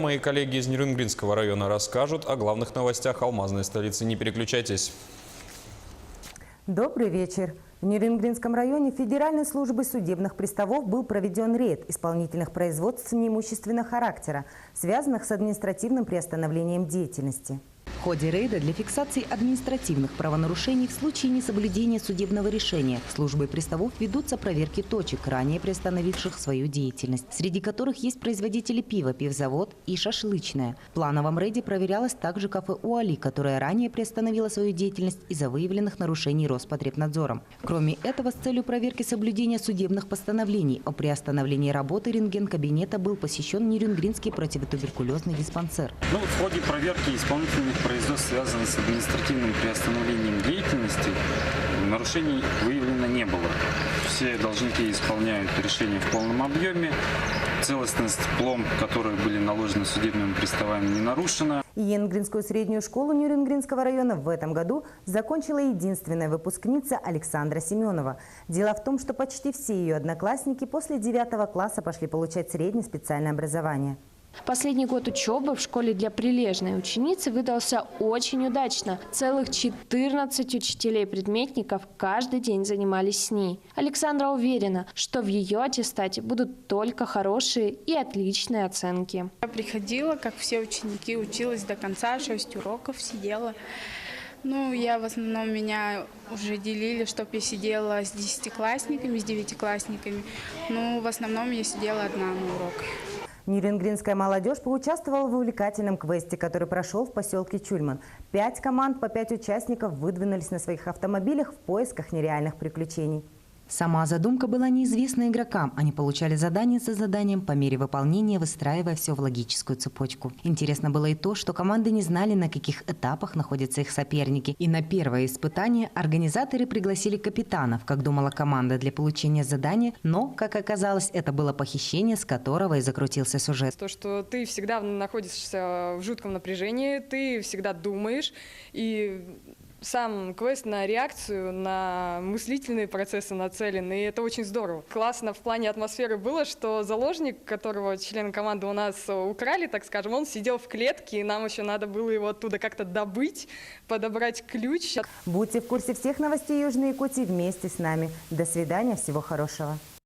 Мои коллеги из Нерюнгринского района расскажут о главных новостях алмазной столицы. Не переключайтесь. Добрый вечер. В Нерюнгринском районе Федеральной службой судебных приставов был проведен рейд исполнительных производств неимущественного характера, связанных с административным приостановлением деятельности. В ходе рейда для фиксации административных правонарушений в случае несоблюдения судебного решения службой приставов ведутся проверки точек, ранее приостановивших свою деятельность, среди которых есть производители пива, пивзавод и шашлычная. В плановом рейде проверялось также кафе «Уали», которое ранее приостановило свою деятельность из-за выявленных нарушений Роспотребнадзором. Кроме этого, с целью проверки соблюдения судебных постановлений о приостановлении работы рентген-кабинета был посещен Нерюнгринский противотуберкулезный диспансер. В ходе проверки исполнительных производств, связанных с административным приостановлением деятельности, нарушений выявлено не было. Все должники исполняют решения в полном объеме. Целостность пломб, которые были наложены судебными приставами, не нарушена. Янгринскую среднюю школу Нерюнгринского района в этом году закончила единственная выпускница Александра Семенова. Дело в том, что почти все ее одноклассники после 9 класса пошли получать среднее специальное образование. Последний год учебы в школе для прилежной ученицы выдался очень удачно. Целых 14 учителей-предметников каждый день занимались с ней. Александра уверена, что в ее аттестате будут только хорошие и отличные оценки. Я приходила, как все ученики, училась до конца, 6 уроков сидела. Я в основном, меня уже делили, чтобы я сидела с 10-классниками, с 9-классниками. В основном я сидела одна на уроках. Нерюнгринская молодежь поучаствовала в увлекательном квесте, который прошел в поселке Чульман. 5 команд по 5 участников выдвинулись на своих автомобилях в поисках нереальных приключений. Сама задумка была неизвестна игрокам. Они получали задание за заданием, по мере выполнения выстраивая все в логическую цепочку. Интересно было и то, что команды не знали, на каких этапах находятся их соперники. И на первое испытание организаторы пригласили капитанов, как думала команда, для получения задания. Но, как оказалось, это было похищение, с которого и закрутился сюжет. То, что ты всегда находишься в жутком напряжении, ты всегда думаешь, и сам квест на реакцию, на мыслительные процессы нацелен, и это очень здорово. Классно в плане атмосферы было, что заложник, которого члены команды у нас украли, так скажем, он сидел в клетке, и нам еще надо было его оттуда как-то добыть, подобрать ключ. Будьте в курсе всех новостей Южной Якутии вместе с нами. До свидания, всего хорошего.